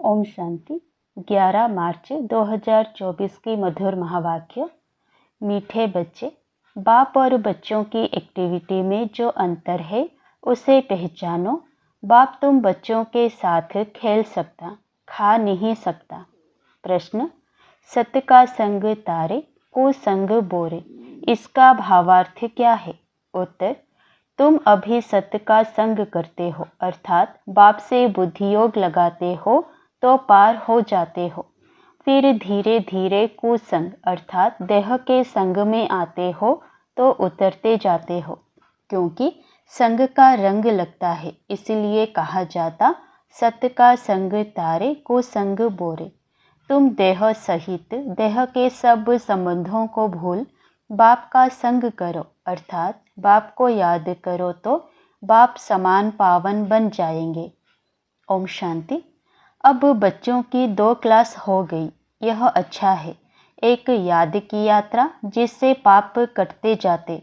ओम शांति। 11 मार्च 2024 की मधुर महावाक्य। मीठे बच्चे, बाप और बच्चों की एक्टिविटी में जो अंतर है उसे पहचानो। बाप तुम बच्चों के साथ खेल सकता, खा नहीं सकता। प्रश्न, सत्य का संग तारे, कुसंग बोरे, इसका भावार्थ क्या है? उत्तर, तुम अभी सत्य का संग करते हो, अर्थात बाप से बुद्धि योग लगाते हो तो पार हो जाते हो। फिर धीरे धीरे कुसंग अर्थात देह के संग में आते हो तो उतरते जाते हो, क्योंकि संग का रंग लगता है, इसलिए कहा जाता सत्य का संग तारे, कुसंग बोरे। तुम देह सहित देह के सब संबंधों को भूल बाप का संग करो, अर्थात बाप को याद करो तो बाप समान पावन बन जाएंगे। ओम शांति। अब बच्चों की 2 क्लास हो गई, यह अच्छा है। एक याद की यात्रा जिससे पाप कटते जाते,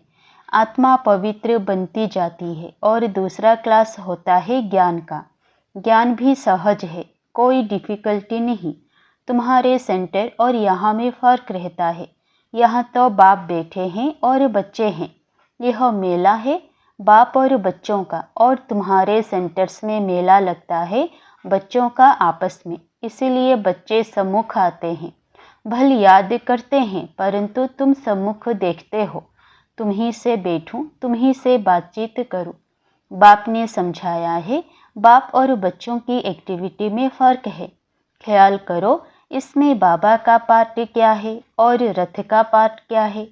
आत्मा पवित्र बनती जाती है, और दूसरा क्लास होता है ज्ञान का। ज्ञान भी सहज है, कोई डिफ़िकल्टी नहीं। तुम्हारे सेंटर और यहाँ में फ़र्क रहता है। यहाँ तो बाप बैठे हैं और बच्चे हैं। यह मेला है बाप और बच्चों का, और तुम्हारे सेंटर्स में मेला लगता है बच्चों का आपस में, इसीलिए बच्चे सम्मुख आते हैं। भल याद करते हैं, परंतु तुम सम्मुख देखते हो। तुम्ही से बैठूं, तुम्ही से बातचीत करूं। बाप ने समझाया है, बाप और बच्चों की एक्टिविटी में फ़र्क है। ख्याल करो, इसमें बाबा का पार्ट क्या है और रथ का पार्ट क्या है?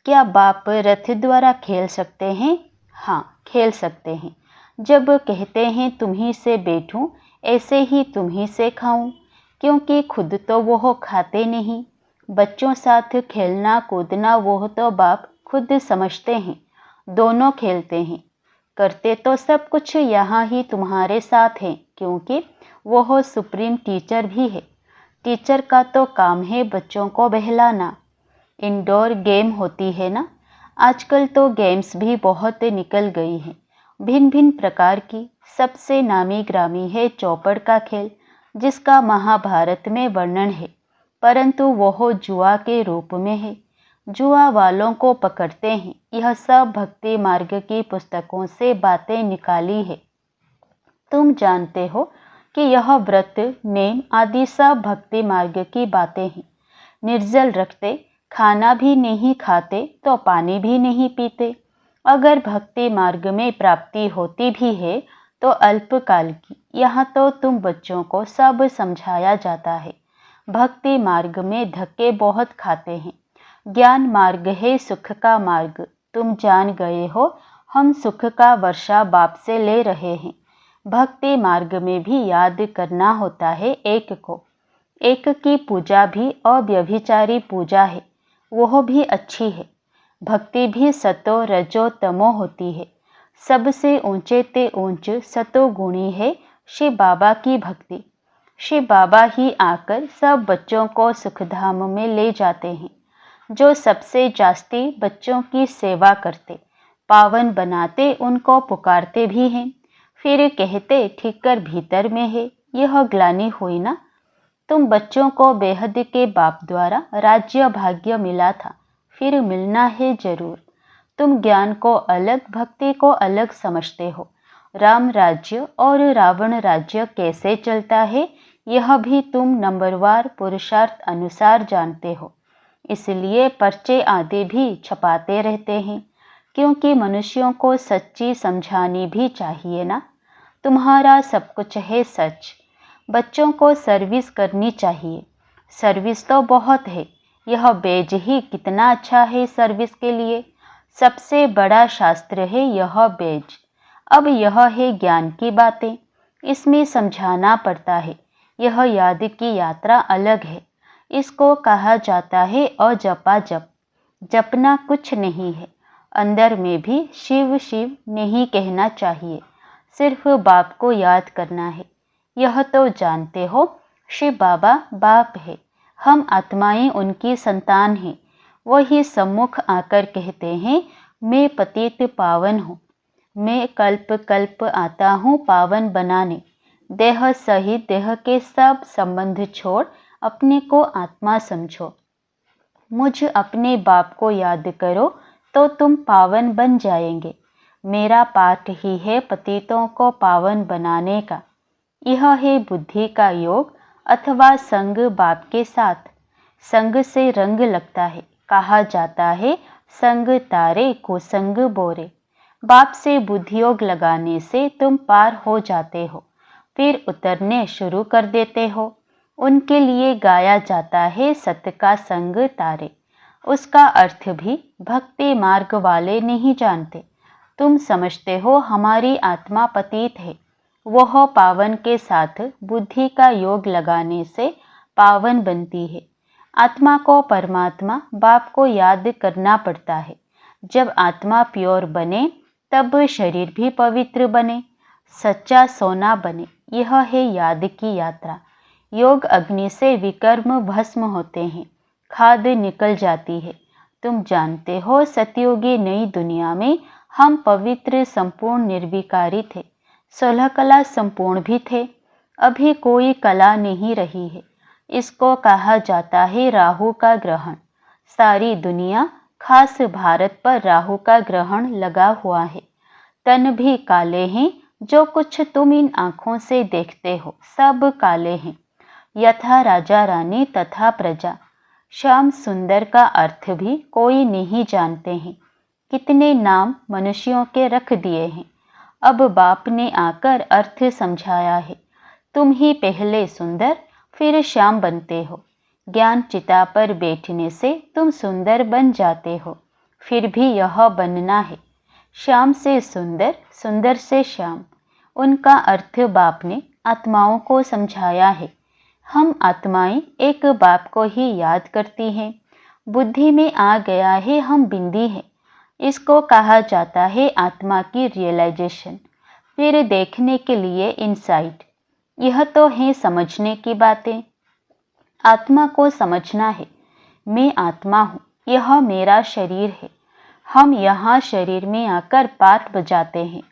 क्या बाप रथ द्वारा खेल सकते हैं? हाँ, खेल सकते हैं। जब कहते हैं तुम्ही से बैठूं, ऐसे ही तुम्ही से खाऊं, क्योंकि खुद तो वो खाते नहीं। बच्चों साथ खेलना कूदना वो तो बाप खुद समझते हैं। दोनों खेलते हैं, करते तो सब कुछ यहाँ ही तुम्हारे साथ हैं, क्योंकि वो सुप्रीम टीचर भी है। टीचर का तो काम है बच्चों को बहलाना। इंडोर गेम होती है ना, आजकल तो गेम्स भी बहुत निकल गई हैं, भिन्न भिन्न प्रकार की। सबसे नामी ग्रामी है चौपड़ का खेल, जिसका महाभारत में वर्णन है, परंतु वह जुआ के रूप में है। जुआ वालों को पकड़ते हैं। यह सब भक्ति मार्ग की पुस्तकों से बातें निकाली है। तुम जानते हो कि यह व्रत नेम आदि सब भक्ति मार्ग की बातें हैं। निर्जल रखते, खाना भी नहीं खाते तो पानी भी नहीं पीते। अगर भक्ति मार्ग में प्राप्ति होती भी है तो अल्पकाल की। यहाँ तो तुम बच्चों को सब समझाया जाता है। भक्ति मार्ग में धक्के बहुत खाते हैं। ज्ञान मार्ग है सुख का मार्ग। तुम जान गए हो, हम सुख का वर्षा बाप से ले रहे हैं। भक्ति मार्ग में भी याद करना होता है एक को। एक की पूजा भी अव्यभिचारी पूजा है, वह भी अच्छी है। भक्ति भी सतो रजो तमो होती है। सबसे ऊंचे ते ऊंच सतो गुणी है शिव बाबा की भक्ति। शिव बाबा ही आकर सब बच्चों को सुखधाम में ले जाते हैं। जो सबसे जास्ती बच्चों की सेवा करते, पावन बनाते, उनको पुकारते भी हैं। फिर कहते ठीकर भीतर में है। यह ग्लानि हुई ना। तुम बच्चों को बेहद के बाप द्वारा राज्य भाग्य मिला था, फिर मिलना है जरूर। तुम ज्ञान को अलग, भक्ति को अलग समझते हो। राम राज्य और रावण राज्य कैसे चलता है, यह भी तुम नंबरवार पुरुषार्थ अनुसार जानते हो। इसलिए पर्चे आदि भी छपाते रहते हैं, क्योंकि मनुष्यों को सच्ची समझानी भी चाहिए ना। तुम्हारा सब कुछ है सच। बच्चों को सर्विस करनी चाहिए। सर्विस तो बहुत है, यह बेज ही कितना अच्छा है सर्विस के लिए। सबसे बड़ा शास्त्र है यह बेज। अब यह है ज्ञान की बातें, इसमें समझाना पड़ता है। यह याद की यात्रा अलग है। इसको कहा जाता है अजपा जप। जपना कुछ नहीं है, अंदर में भी शिव शिव नहीं कहना चाहिए, सिर्फ बाप को याद करना है। यह तो जानते हो, शिव बाबा बाप है, हम आत्माएं उनकी संतान हैं। वही सम्मुख आकर कहते हैं, मैं पतित पावन हूँ, मैं कल्प कल्प आता हूँ पावन बनाने। देह सहित देह के सब संबंध छोड़ अपने को आत्मा समझो। मुझ अपने बाप को याद करो तो तुम पावन बन जाएंगे। मेरा पाठ ही है पतितों को पावन बनाने का। यह है बुद्धि का योग अथवा संग बाप के साथ। संग से रंग लगता है, कहा जाता है संग तारे को संग बोरे। बाप से बुद्धि योग लगाने से तुम पार हो जाते हो, फिर उतरने शुरू कर देते हो। उनके लिए गाया जाता है सत्य का संग तारे। उसका अर्थ भी भक्ति मार्ग वाले नहीं जानते। तुम समझते हो हमारी आत्मा पतित है, वह पावन के साथ बुद्धि का योग लगाने से पावन बनती है। आत्मा को परमात्मा बाप को याद करना पड़ता है। जब आत्मा प्योर बने तब शरीर भी पवित्र बने, सच्चा सोना बने। यह है याद की यात्रा। योग अग्नि से विकर्म भस्म होते हैं, खाद निकल जाती है। तुम जानते हो सतयुगी नई दुनिया में हम पवित्र संपूर्ण निर्विकारी थे, 16 कला संपूर्ण भी थे। अभी कोई कला नहीं रही है। इसको कहा जाता है राहु का ग्रहण। सारी दुनिया खास भारत पर राहु का ग्रहण लगा हुआ है। तन भी काले हैं, जो कुछ तुम इन आँखों से देखते हो सब काले हैं। यथा राजा रानी तथा प्रजा। श्याम सुंदर का अर्थ भी कोई नहीं जानते हैं। कितने नाम मनुष्यों के रख दिए हैं। अब बाप ने आकर अर्थ समझाया है। तुम ही पहले सुंदर फिर श्याम बनते हो। ज्ञान चिता पर बैठने से तुम सुंदर बन जाते हो, फिर भी यह बनना है श्याम से सुंदर, सुंदर से श्याम। उनका अर्थ बाप ने आत्माओं को समझाया है। हम आत्माएं एक बाप को ही याद करती हैं। बुद्धि में आ गया है हम बिंदी हैं। इसको कहा जाता है आत्मा की रियलाइजेशन। फिर देखने के लिए इनसाइट। यह तो है समझने की बातें। आत्मा को समझना है। मैं आत्मा हूँ, यह मेरा शरीर है। हम यहाँ शरीर में आकर पार्ट बजाते हैं।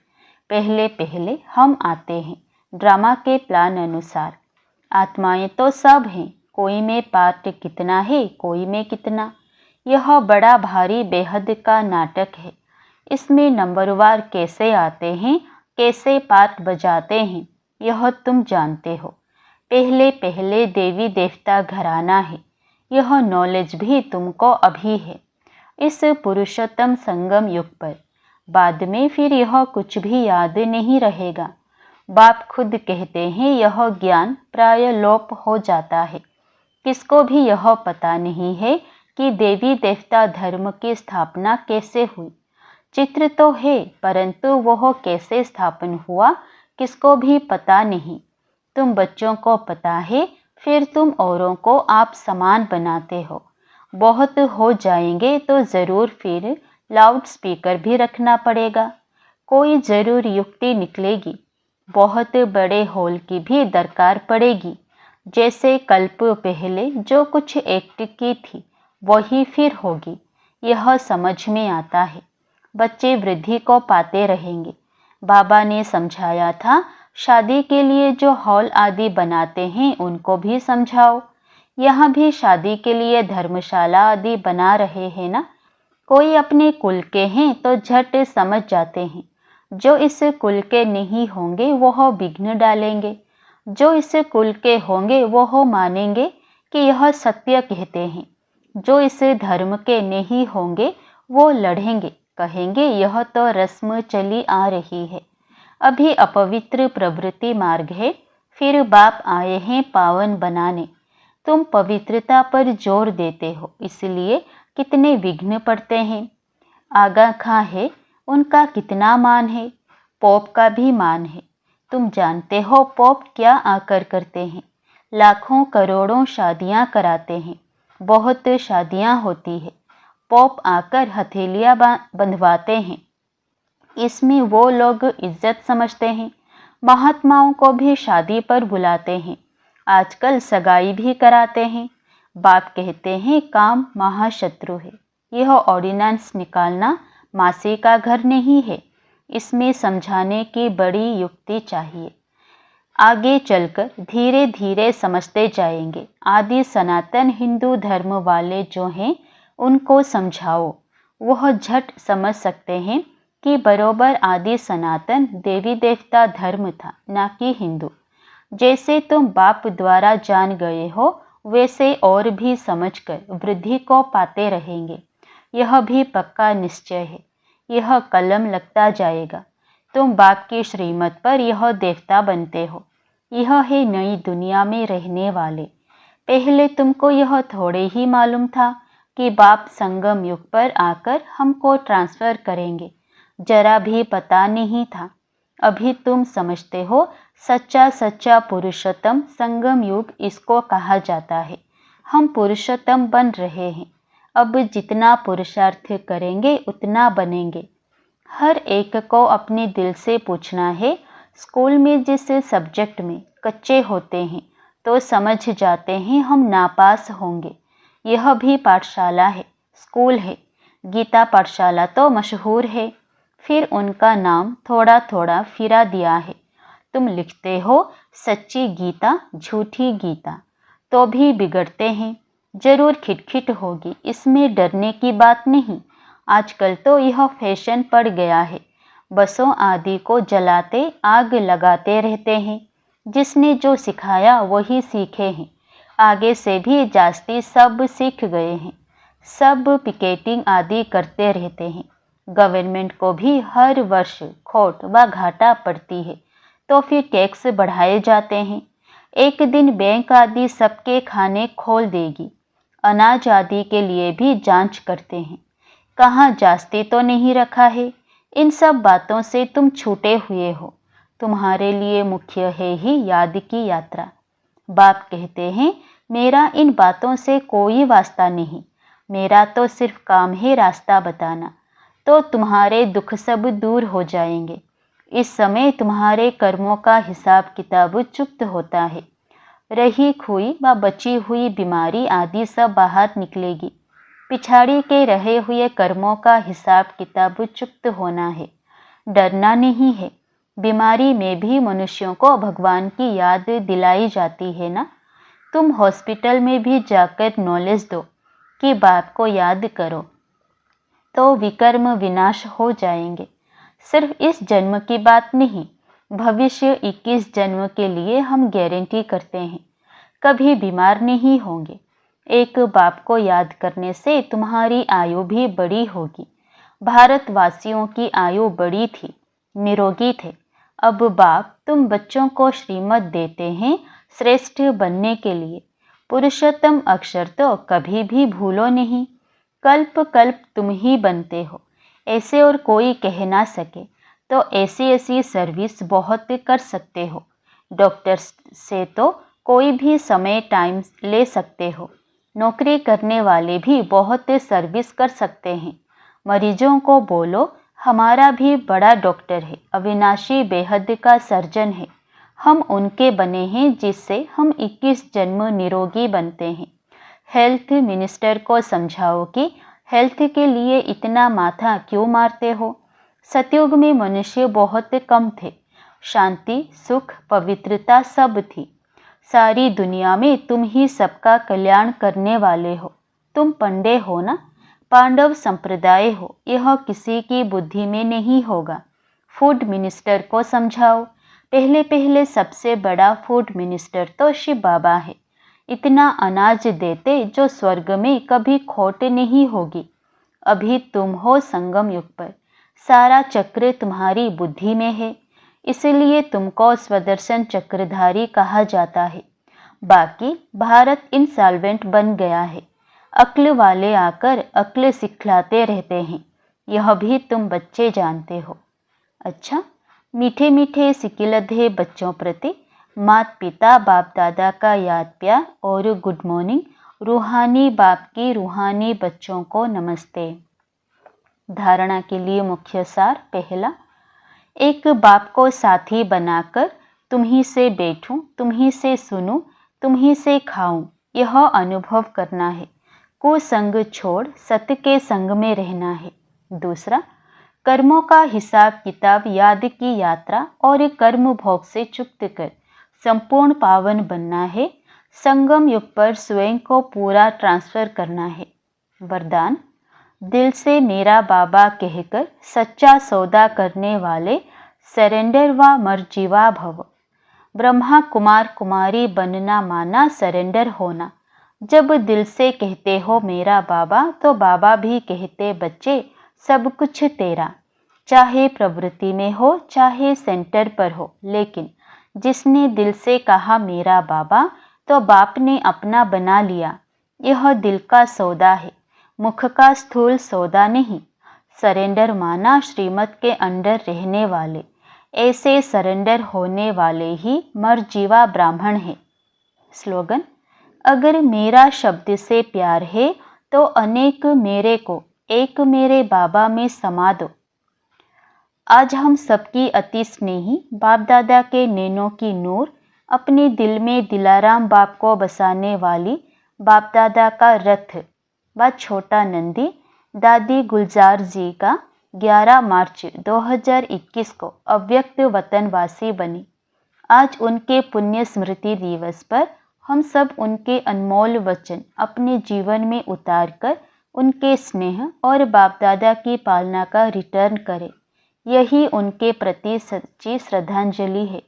पहले पहले हम आते हैं ड्रामा के प्लान अनुसार। आत्माएं तो सब हैं, कोई में पार्ट कितना है, कोई में कितना। यह बड़ा भारी बेहद का नाटक है। इसमें नंबरवार कैसे आते हैं, कैसे पार्ट बजाते हैं, यह तुम जानते हो। पहले पहले देवी देवता घराना है। यह नॉलेज भी तुमको अभी है, इस पुरुषोत्तम संगम युग पर। बाद में फिर यह कुछ भी याद नहीं रहेगा। बाप खुद कहते हैं यह ज्ञान प्राय लोप हो जाता है। किसको भी यह पता नहीं है कि देवी देवता धर्म की स्थापना कैसे हुई। चित्र तो है, परंतु वह कैसे स्थापन हुआ किसको भी पता नहीं। तुम बच्चों को पता है, फिर तुम औरों को आप समान बनाते हो। बहुत हो जाएंगे तो ज़रूर फिर लाउड स्पीकर भी रखना पड़ेगा। कोई ज़रूर युक्ति निकलेगी। बहुत बड़े हॉल की भी दरकार पड़ेगी। जैसे कल्प पहले जो कुछ एक्ट की थी वही फिर होगी। यह समझ में आता है। बच्चे वृद्धि को पाते रहेंगे। बाबा ने समझाया था शादी के लिए जो हॉल आदि बनाते हैं उनको भी समझाओ। यहाँ भी शादी के लिए धर्मशाला आदि बना रहे हैं ना। कोई अपने कुल के हैं तो झट समझ जाते हैं। जो इस कुल के नहीं होंगे वह विघ्न डालेंगे। जो इस कुल के होंगे वह मानेंगे कि यह सत्य कहते हैं। जो इस धर्म के नहीं होंगे वो लड़ेंगे, कहेंगे यह तो रस्म चली आ रही है, अभी अपवित्र प्रवृत्ति मार्ग है। फिर बाप आए हैं पावन बनाने। तुम पवित्रता पर जोर देते हो, इसलिए कितने विघ्न पड़ते हैं। आगा खां है, उनका कितना मान है। पोप का भी मान है। तुम जानते हो पोप क्या आकर करते हैं। लाखों करोड़ों शादियां कराते हैं। बहुत शादियां होती है। पोप आकर हथेलियां बंधवाते हैं। इसमें वो लोग इज्जत समझते हैं। महात्माओं को भी शादी पर बुलाते हैं। आजकल सगाई भी कराते हैं। बाप कहते हैं काम महाशत्रु है। यह ऑर्डिनेंस निकालना मासी का घर नहीं है। इसमें समझाने की बड़ी युक्ति चाहिए। आगे चलकर धीरे धीरे समझते जाएंगे। आदि सनातन हिंदू धर्म वाले जो हैं उनको समझाओ, वह झट समझ सकते हैं कि बरोबर आदि सनातन देवी देवता धर्म था, ना कि हिंदू। जैसे तुम बाप द्वारा जान गए हो वैसे और भी समझकर वृद्धि को पाते रहेंगे। यह भी पक्का निश्चय है, यह कलम लगता जाएगा। तुम बाप की श्रीमत पर यह देवता बनते हो। यह है नई दुनिया में रहने वाले। पहले तुमको यह थोड़े ही मालूम था कि बाप संगम युग पर आकर हमको ट्रांसफ़र करेंगे, जरा भी पता नहीं था। अभी तुम समझते हो, सच्चा सच्चा पुरुषोत्तम संगम युग इसको कहा जाता है। हम पुरुषोत्तम बन रहे हैं। अब जितना पुरुषार्थ करेंगे उतना बनेंगे। हर एक को अपने दिल से पूछना है, स्कूल में जिस सब्जेक्ट में कच्चे होते हैं तो समझ जाते हैं हम नापास होंगे। यह भी पाठशाला है, स्कूल है। गीता पाठशाला तो मशहूर है, फिर उनका नाम थोड़ा थोड़ा फिरा दिया है। तुम लिखते हो सच्ची गीता झूठी गीता, तो भी बिगड़ते हैं। जरूर खिटखिट होगी, इसमें डरने की बात नहीं। आजकल तो यह फैशन पड़ गया है। बसों आदि को जलाते आग लगाते रहते हैं। जिसने जो सिखाया वही सीखे हैं। आगे से भी जास्ती सब सीख गए हैं। सब पिकेटिंग आदि करते रहते हैं। गवर्नमेंट को भी हर वर्ष खोट व घाटा पड़ती है, तो फिर टैक्स बढ़ाए जाते हैं। एक दिन बैंक आदि सबके खाने खोल देगी। अनाज आदि के लिए भी जांच करते हैं, कहाँ जास्ती तो नहीं रखा है। इन सब बातों से तुम छूटे हुए हो। तुम्हारे लिए मुख्य है ही याद की यात्रा। बाप कहते हैं, मेरा इन बातों से कोई वास्ता नहीं, मेरा तो सिर्फ काम है रास्ता बताना। तो तुम्हारे दुख सब दूर हो जाएंगे। इस समय तुम्हारे कर्मों का हिसाब किताब चुप्त होता है। रही खोई व बची हुई बीमारी आदि सब बाहर निकलेगी। पिछाड़ी के रहे हुए कर्मों का हिसाब किताब चुप्त होना है। डरना नहीं है। बीमारी में भी मनुष्यों को भगवान की याद दिलाई जाती है ना। तुम हॉस्पिटल में भी जाकर नॉलेज दो कि बाप को याद करो, तो विकर्म विनाश हो जाएंगे। सिर्फ इस जन्म की बात नहीं, भविष्य 21 जन्म के लिए हम गारंटी करते हैं, कभी बीमार नहीं होंगे। एक बाप को याद करने से तुम्हारी आयु भी बड़ी होगी। भारतवासियों की आयु बड़ी थी, निरोगी थे। अब बाप तुम बच्चों को श्रीमत देते हैं श्रेष्ठ बनने के लिए। पुरुषोत्तम अक्षर तो कभी भी भूलो नहीं। कल्प कल्प तुम ही बनते हो, ऐसे और कोई कह ना सके। तो ऐसी ऐसी सर्विस बहुत कर सकते हो। डॉक्टर से तो कोई भी समय टाइम ले सकते हो। नौकरी करने वाले भी बहुत सर्विस कर सकते हैं। मरीजों को बोलो, हमारा भी बड़ा डॉक्टर है, अविनाशी बेहद का सर्जन है। हम उनके बने हैं जिससे हम 21 जन्म निरोगी बनते हैं। हेल्थ मिनिस्टर को समझाओ कि हेल्थ के लिए इतना माथा क्यों मारते हो। सतयुग में मनुष्य बहुत कम थे। शांति, सुख, पवित्रता सब थी। सारी दुनिया में तुम ही सबका कल्याण करने वाले हो। तुम पंडे हो ना, पांडव संप्रदाय हो, यह किसी की बुद्धि में नहीं होगा। फूड मिनिस्टर को समझाओ। पहले पहले सबसे बड़ा फूड मिनिस्टर तो शिव बाबा है। इतना अनाज देते जो स्वर्ग में कभी खोट नहीं होगी। अभी तुम हो संगम युग पर, सारा चक्र तुम्हारी बुद्धि में है, इसलिए तुमको स्वदर्शन चक्रधारी कहा जाता है। बाकी भारत इंसॉल्वेंट बन गया है। अक्ल वाले आकर अक्ल सिखलाते रहते हैं, यह भी तुम बच्चे जानते हो। अच्छा, मीठे मीठे सिकिलधे बच्चों प्रति माता पिता बाप दादा का याद प्यार और गुड मॉर्निंग। रूहानी बाप की रूहानी बच्चों को नमस्ते। धारणा के लिए मुख्य सार। पहला, एक बाप को साथी बनाकर तुम ही से बैठूं, तुम ही से सुनूं, तुम ही से खाऊं, यह अनुभव करना है। कुसंग छोड़ सत्य के संग में रहना है। दूसरा, कर्मों का हिसाब किताब याद की यात्रा और कर्म भोग से चुक्त कर संपूर्ण पावन बनना है। संगम युग पर स्वयं को पूरा ट्रांसफर करना है। वरदान, दिल से मेरा बाबा कहकर सच्चा सौदा करने वाले सरेंडर व मर्जीवा भव। ब्रह्मा कुमार कुमारी बनना माना सरेंडर होना। जब दिल से कहते हो मेरा बाबा, तो बाबा भी कहते बच्चे सब कुछ तेरा। चाहे प्रवृत्ति में हो चाहे सेंटर पर हो, लेकिन जिसने दिल से कहा मेरा बाबा, तो बाप ने अपना बना लिया। यह दिल का सौदा है, मुख का स्थूल सौदा नहीं। सरेंडर माना श्रीमत के अंडर रहने वाले। ऐसे सरेंडर होने वाले ही मरजीवा ब्राह्मण हैं। स्लोगन, अगर मेरा शब्द से प्यार है तो अनेक मेरे को एक मेरे बाबा में समा दो। आज हम सबकी अति स्नेही बाप दादा के नैनों की नूर, अपने दिल में दिलाराम बाप को बसाने वाली बाप दादा का रथ व छोटा नंदी दादी गुलजार जी का 11 मार्च 2021 को अव्यक्त वतनवासी बने। आज उनके पुण्य स्मृति दिवस पर हम सब उनके अनमोल वचन अपने जीवन में उतारकर उनके स्नेह और बाप दादा की पालना का रिटर्न करें। यही उनके प्रति सच्ची श्रद्धांजलि है।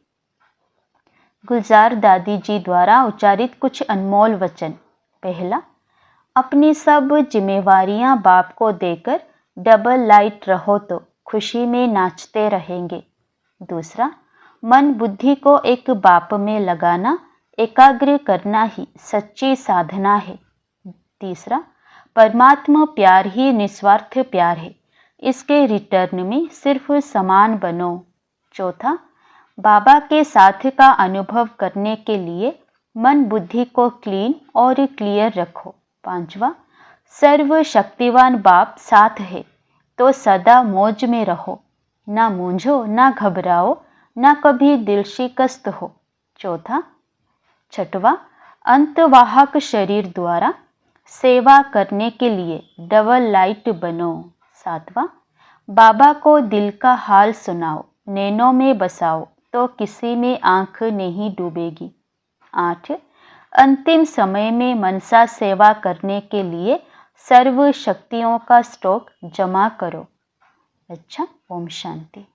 गुलजार दादी जी द्वारा उच्चारित कुछ अनमोल वचन। पहला, अपनी सब जिम्मेवारियां बाप को देकर डबल लाइट रहो तो खुशी में नाचते रहेंगे। दूसरा, मन बुद्धि को एक बाप में लगाना, एकाग्र करना ही सच्ची साधना है। तीसरा, परमात्मा प्यार ही निस्वार्थ प्यार है, इसके रिटर्न में सिर्फ समान बनो। चौथा, बाबा के साथ का अनुभव करने के लिए मन बुद्धि को क्लीन और क्लियर रखो। पांचवा, सर्वशक्तिवान बाप साथ है तो सदा मौज में रहो, ना मूंझो ना घबराओ, ना कभी दिल शिकस्त हो। छठवा, अंतवाहक शरीर द्वारा सेवा करने के लिए डबल लाइट बनो। सातवां, बाबा को दिल का हाल सुनाओ, नैनों में बसाओ तो किसी में आंख नहीं डूबेगी। 8, अंतिम समय में मनसा सेवा करने के लिए सर्व शक्तियों का स्टॉक जमा करो। अच्छा, ओम शांति।